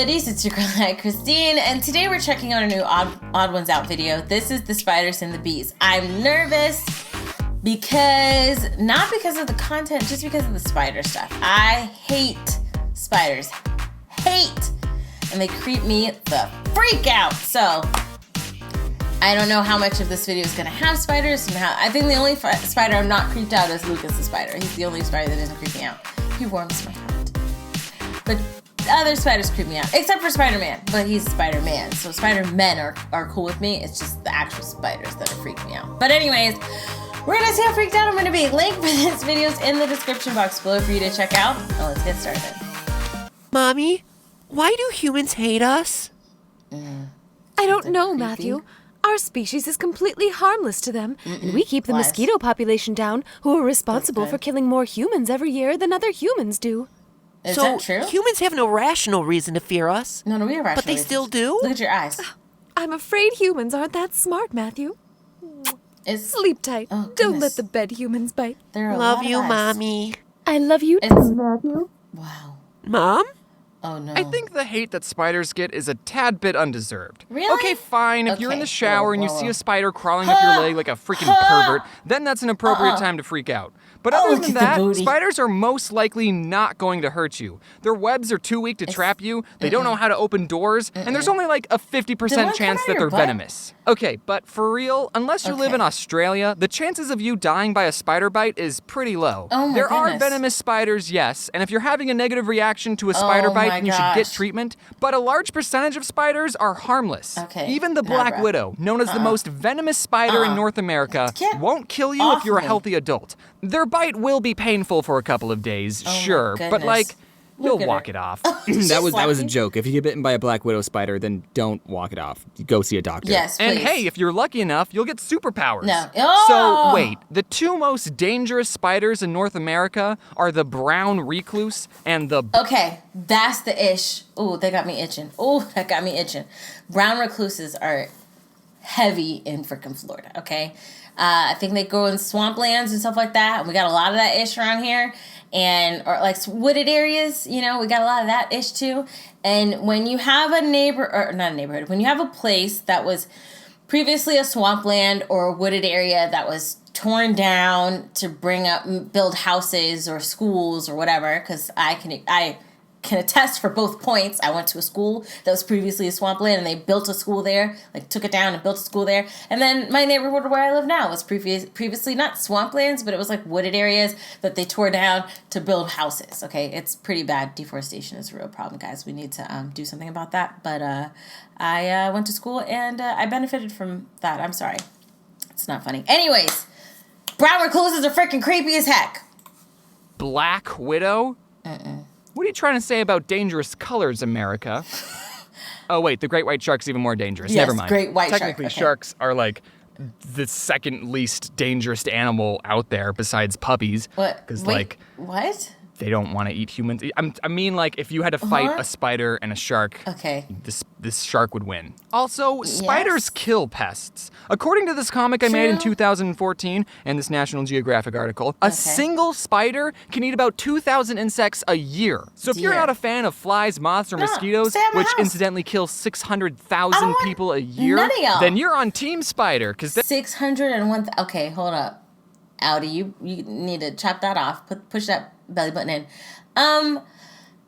goodies, it's your girl AyChristene, and today we're checking out a new Odd Ones Out video. This is the spiders and the bees. I'm nervous not because of the content, just because of the spider stuff. I hate spiders. And they creep me the freak out. So I don't know how much of this video is going to have spiders. I think the only spider I'm not creeped out is Lucas the spider. He's the only spider that isn't creeping out. He warms my heart. But other spiders creep me out, except for Spider-Man, but he's Spider-Man. So Spider-Men are cool with me. It's just the actual spiders that are freaking me out. But anyways, we're gonna see how freaked out I'm gonna be. Link for this video is in the description box below for you to check out. Now let's get started. Mommy, why do humans hate us? I don't know, Matthew. Our species is completely harmless to them, and we keep the mosquito population down, who are responsible for killing more humans every year than other humans do. Is that true? Humans have no rational reason to fear us. No, we have rational But they reasons. still do? Look at your eyes. I'm afraid humans aren't that smart, Matthew. Sleep tight. Oh, Don't let the bed humans bite. There are a Love lot of you, eyes. Mommy. I love you too, Matthew. Wow. Mom? Oh no. I think the hate that spiders get is a tad bit undeserved. Really? Okay, fine. If you're in Okay. the shower and you Whoa. see a spider crawling up your leg like a freaking pervert, then that's an appropriate time to freak out. But other look than at the that, booty. spiders are most likely not going to hurt you. Their webs are too weak to trap you, they don't know how to open doors, and there's only like a 50% chance that they're venomous. Okay, but for real, unless you live in Australia, the chances of you dying by a spider bite is pretty low. Oh my there are goodness. venomous spiders, yes, and if you're having a negative reaction to a spider Oh my bite, then you should get gosh. treatment, but a large percentage of spiders are harmless. Okay, Even the nah, black bruh. widow, known as the most venomous spider in North America, Get won't kill you off if you're a me. healthy adult. Their bite will be painful for a couple of days, Oh my sure, but goodness. like, Look you'll at walk her. it off. That was a lucky. joke. If you get bitten by a black widow spider, then don't walk it off. Go see a doctor. Yes, please. And hey, if you're lucky enough, you'll get superpowers. No. Oh! So wait, the two most dangerous spiders in North America are the brown recluse and the Okay, that's the ish. Ooh, they got me itching. Ooh, that got me itching. Brown recluses are heavy in freaking Florida, okay? I think they grow in swamplands and stuff like that. And we got a lot of that ish around here. Or like wooded areas, we got a lot of that ish too. And when you have not a neighborhood, when you have a place that was previously a swampland or a wooded area that was torn down to build houses or schools or whatever, because I can attest for both points. I went to a school that was previously a swampland and they built a school there, like took it down and built a school there. And then my neighborhood where I live now was previously not swamplands, but it was like wooded areas that they tore down to build houses. Okay, it's pretty bad. Deforestation is a real problem, guys. We need to do something about that. But I went to school and I benefited from that. I'm sorry. It's not funny. Anyways, brown recluses are freaking creepy as heck. black widow? What are you trying to say about dangerous colors, America? Oh, wait, the great white shark's even more dangerous. Yes, Never mind. great white shark, Technically, okay. sharks are like the second least dangerous animal out there besides puppies. What? Because, Wait, like, what? they don't want to eat humans. I mean, like, if you had to fight a spider and a shark, Okay. this shark would win. Also, spiders kill pests. According to this comic I made in True. 2014 and this National Geographic article, a single spider can eat about 2,000 insects a year. So if you're Dear. not a fan of flies, moths, or mosquitoes, stay at my which house. incidentally kill 600,000 want people a year, none of y'all. then you're on Team Spider, because 601. Okay, hold up. Audi, you need to chop that off. Push that belly button in.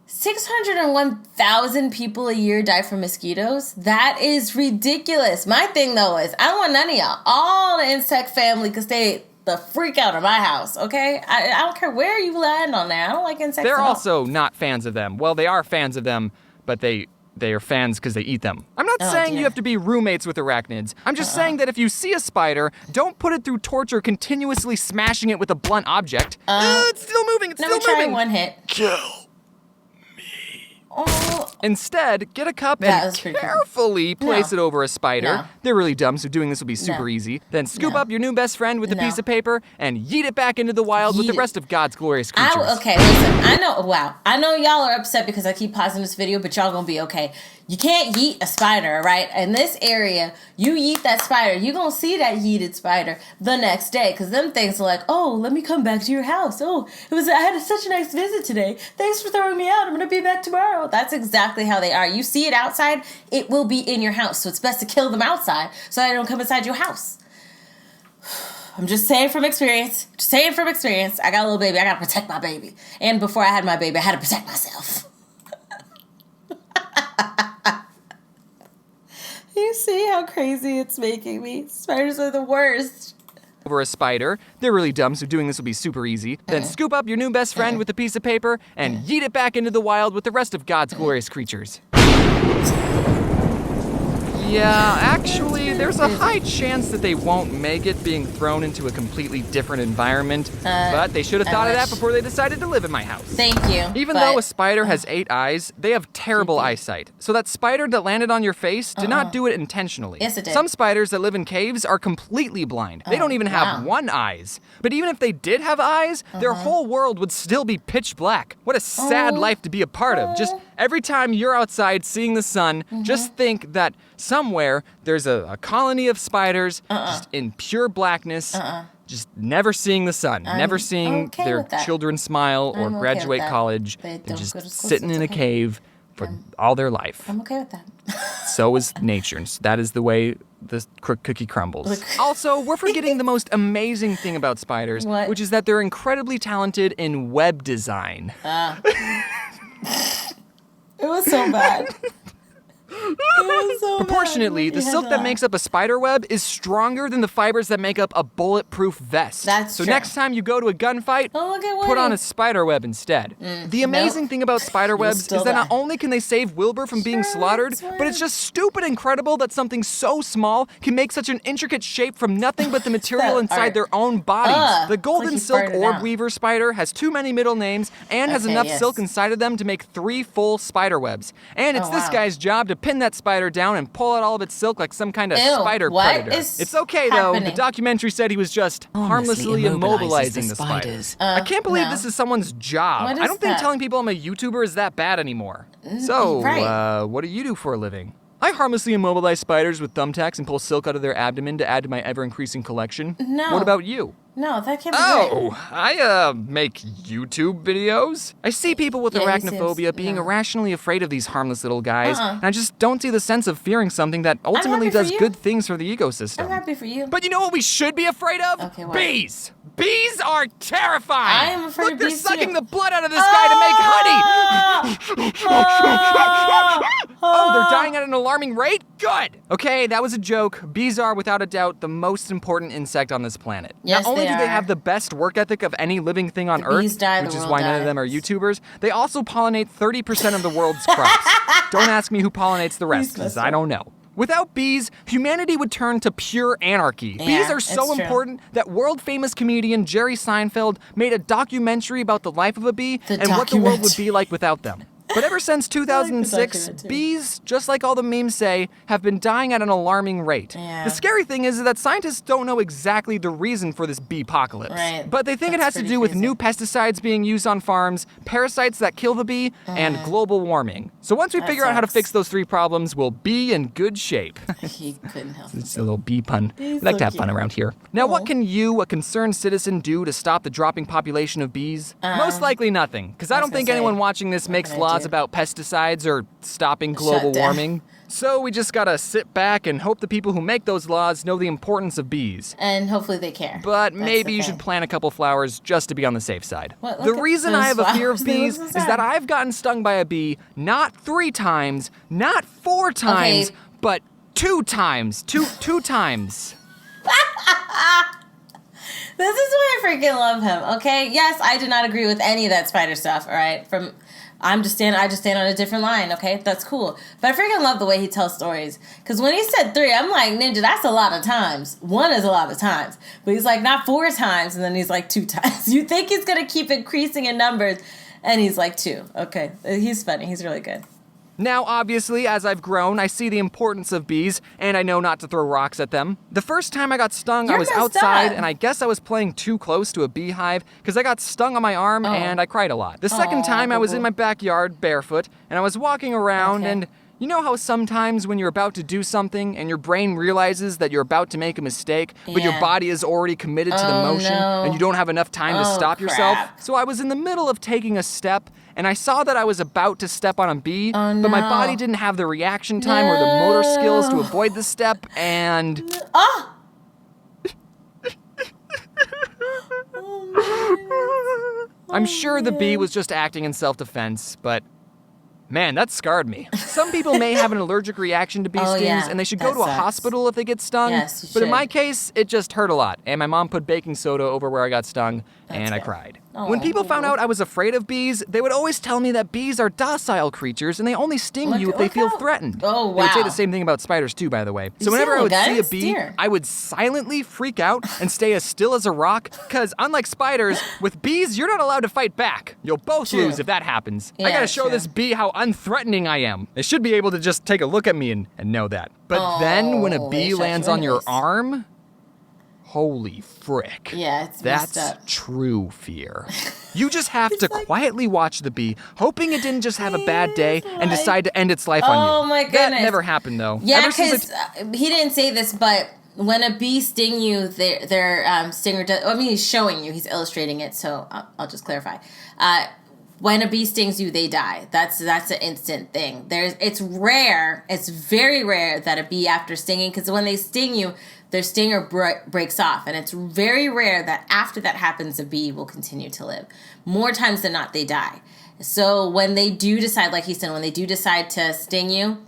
601,000 people a year die from mosquitoes. That is ridiculous. My thing though is I don't want none of y'all. All the insect family could stay the freak out of my house. Okay, I don't care where you land on there. I don't like insects. they're at all. also not fans of them. Well, they are fans of them, but they are fans because they eat them. I'm not saying dear. you have to be roommates with arachnids. I'm just saying that if you see a spider, don't put it through torture continuously smashing it with a blunt object. It's still moving, it's Let me still try moving. one hit. Kill. Oh, Instead, get a cup That and was pretty cool. carefully place No. it over a spider. No. They're really dumb, so doing this will be super No. easy. Then scoop No. up your new best friend with a No. piece of paper and yeet it back into the wild with Yeet the it. rest of God's glorious creatures. okay, listen. I know y'all are upset because I keep pausing this video, but y'all gonna be okay. You can't yeet a spider, right? In this area, you yeet that spider, you're going to see that yeeted spider the next day. Because them things are like, oh, let me come back to your house. Oh, I had such a nice visit today. Thanks for throwing me out. I'm going to be back tomorrow. That's exactly how they are. You see it outside, it will be in your house. So it's best to kill them outside so they don't come inside your house. I'm just saying from experience. I got a little baby. I got to protect my baby. And before I had my baby, I had to protect myself. You see how crazy it's making me? Spiders are the worst. Over a spider. They're really dumb, so doing this will be super easy. Then scoop up your new best friend with a piece of paper and yeet it back into the wild with the rest of God's glorious creatures. Yeah, actually, there's a high chance that they won't make it being thrown into a completely different environment, but they should have thought of that before they decided to live in my house. Thank you. Even though a spider has 8 eyes, they have terrible eyesight. So that spider that landed on your face did not do it intentionally. Yes, it did. Some spiders that live in caves are completely blind. They don't even have one eyes. But even if they did have eyes, their whole world would still be pitch black. What a sad life to be a part of. Just every time you're outside seeing the sun, just think that somewhere there's a colony of spiders just in pure blackness, just never seeing the sun, never seeing their children smile or graduate college. They're just sitting in a cave for all their life. I'm okay with that. So is nature. And that is the way the cookie crumbles. Also, we're forgetting the most amazing thing about spiders, which is that they're incredibly talented in web design. It was so bad. Proportionately, the silk that makes up a spider web is stronger than the fibers that make up a bulletproof vest. That's so true. next time you go to a gunfight, put on a spider web instead. The amazing thing about spider webs is that not only can they save Wilbur from being slaughtered, but it's just stupid incredible that something so small can make such an intricate shape from nothing but the material inside their own bodies. The golden silk orb weaver spider has too many middle names and has enough silk inside of them to make 3 full spider webs. And it's this guy's job to pin that spider down and pull out all of its silk like some kind of spider predator. It's okay though. The documentary said he was just harmlessly immobilizing the spiders. I can't believe this is someone's job. I don't think telling people I'm a YouTuber is that bad anymore. So, what do you do for a living? I harmlessly immobilize spiders with thumbtacks and pull silk out of their abdomen to add to my ever-increasing collection. No. What about you? No, that can't be right. I make YouTube videos. I see people with arachnophobia being irrationally afraid of these harmless little guys, and I just don't see the sense of fearing something that ultimately does good things for the ecosystem. I'm happy for you. But you know what we should be afraid of? Okay, what? Bees! Bees are terrifying! I am afraid of bees Look, they're sucking too. the blood out of this guy to make honey! Oh, they're dying at an alarming rate? Good! Okay, that was a joke. Bees are, without a doubt, the most important insect on this planet. Yes, Not only do they are. have the best work ethic of any living thing on The Earth, bees die, the which is world why none of dies. them are YouTubers, they also pollinate 30% of the world's crops. Don't ask me who pollinates the rest, because I don't know. Without bees, humanity would turn to pure anarchy. Yeah, Bees are so it's true. important that world-famous comedian Jerry Seinfeld made a documentary about the life of a bee and what the world would be like without them. But ever since 2006, documentary. bees, just like all the memes say, have been dying at an alarming rate. Yeah. The scary thing is that scientists don't know exactly the reason for this bee-apocalypse. Right. But they think it has That's to pretty do with crazy. new pesticides being used on farms, parasites that kill the bee, and global warming. So once we figure out how to sucks. fix those 3 problems, we'll be in good shape. He couldn't help it. It's a little bee pun. We He's like so to have fun cute. around here. Now, what can you, a concerned citizen, do to stop the dropping population of bees? Most likely nothing, because I don't think gonna anyone say, watching this makes can I laws do? about pesticides or stopping global down. warming. So we just gotta sit back and hope the people who make those laws know the importance of bees. And hopefully they care. But That's maybe the you thing. should plant a couple flowers just to be on the safe side. What, The look at reason I those have a fear of flowers. They look bees so is sad. that I've gotten stung by a bee not 3 times, not 4 times, Okay. but 2 times. Two times. This is why I freaking love him, okay? Yes, I do not agree with any of that spider stuff, all right? I just stand on a different line, okay? That's cool. But I freaking love the way he tells stories. Because when he said 3, I'm like, Ninja, that's a lot of times. 1 is a lot of times. But he's like, not 4 times, and then he's like 2 times. You think he's going to keep increasing in numbers, and he's like 2. Okay, he's funny. He's really good. Now, obviously, as I've grown, I see the importance of bees, and I know not to throw rocks at them. The first time I got stung, I You're was messed outside, up. and I guess I was playing too close to a beehive, because I got stung on my arm, and I cried a lot. The second time, I was in my backyard, barefoot, and I was walking around, Okay. and You know how sometimes when you're about to do something and your brain realizes that you're about to make a mistake, but your body is already committed to the motion and you don't have enough time to stop yourself? So I was in the middle of taking a step and I saw that I was about to step on a bee, but my body didn't have the reaction time or the motor skills to avoid the step, and... I'm sure the bee was just acting in self-defense, but... man, that scarred me. Some people may have an allergic reaction to bee stings, and they should go to a hospital if they get stung. Yes, you but in should. my case, it just hurt a lot. And my mom put baking soda over where I got stung, and I cried. When people found out I was afraid of bees, they would always tell me that bees are docile creatures, and they only sting you if they feel threatened. Oh, wow. They would say the same thing about spiders, too, by the way. So whenever I would see a bee, I would silently freak out and stay as still as a rock, because unlike spiders, with bees, you're not allowed to fight back. You'll both lose if that happens. I gotta show this bee how unthreatening I am. They should be able to just take a look at me and know that. But then when a bee lands on your arm, holy frick. Yeah, it's messed up. That's true fear. You just have to quietly watch the bee, hoping it didn't just have a bad day and decide to end its life on you. Oh my goodness. That never happened though. Yeah, because he didn't say this, but when a bee sting you, their stinger does... I mean, he's showing you. He's illustrating it, so I'll just clarify. When a bee stings you, they die. That's an instant thing. It's rare. It's very rare that a bee, after stinging, because when they sting you, their stinger breaks off, and it's very rare that after that happens, a bee will continue to live. More times than not, they die. So when they do decide, like he said, when they do decide to sting you,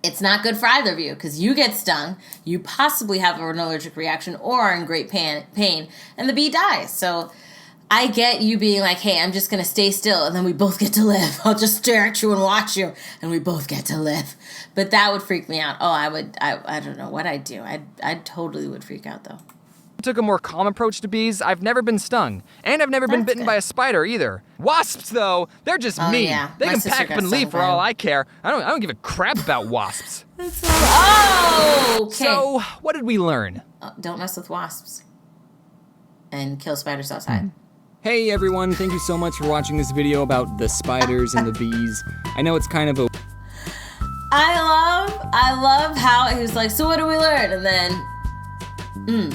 it's not good for either of you, because you get stung, you possibly have an allergic reaction or are in great pain, and the bee dies. So I get you being like, hey, I'm just going to stay still, and then we both get to live. I'll just stare at you and watch you, and we both get to live. But that would freak me out. I don't know what I'd do. I totally would freak out, though. I took a more calm approach to bees. I've never been stung, and I've never been bitten by a spider either. Wasps, though, they're just mean. Yeah. They My can sister pack got up and leave stung for by all them. I care. I don't give a crap about wasps. Oh, okay. So, what did we learn? Don't mess with wasps. And kill spiders outside. Hey everyone, thank you so much for watching this video about the spiders and the bees. I know it's kind of a... I love how he was like, so what do we learn? And then,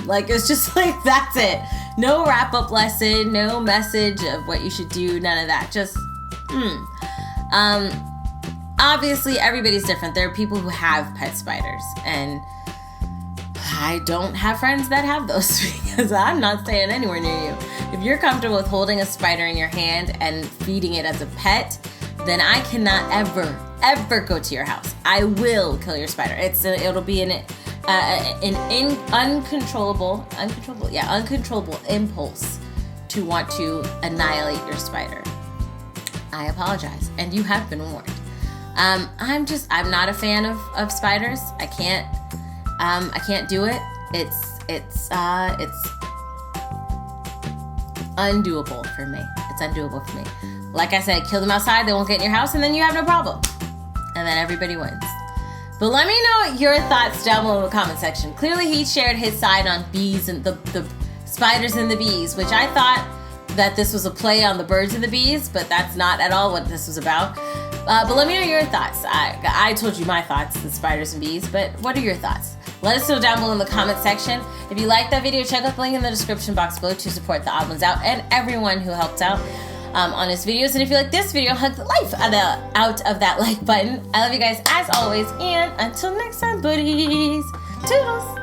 like, it's just like, that's it. No wrap-up lesson, no message of what you should do, none of that. Just, obviously, everybody's different. There are people who have pet spiders, and I don't have friends that have those because I'm not staying anywhere near you. If you're comfortable with holding a spider in your hand and feeding it as a pet, then I cannot ever go to your house. I will kill your spider. It'll be an uncontrollable impulse to want to annihilate your spider. I apologize, and you have been warned. I'm not a fan of spiders. I can't do it. It's undoable for me. It's undoable for me. Like I said, kill them outside, they won't get in your house, and then you have no problem. And then everybody wins. But let me know your thoughts down below in the comment section. Clearly he shared his side on bees and the spiders and the bees, which I thought that this was a play on the birds and the bees, but that's not at all what this was about. But let me know your thoughts. I told you my thoughts, the spiders and bees, but what are your thoughts? Let us know down below in the comment section. If you liked that video, check out the link in the description box below to support the Odd1sOut and everyone who helped out on his videos. And if you like this video, hug the life out of that like button. I love you guys as always, and until next time, buddies. Toodles!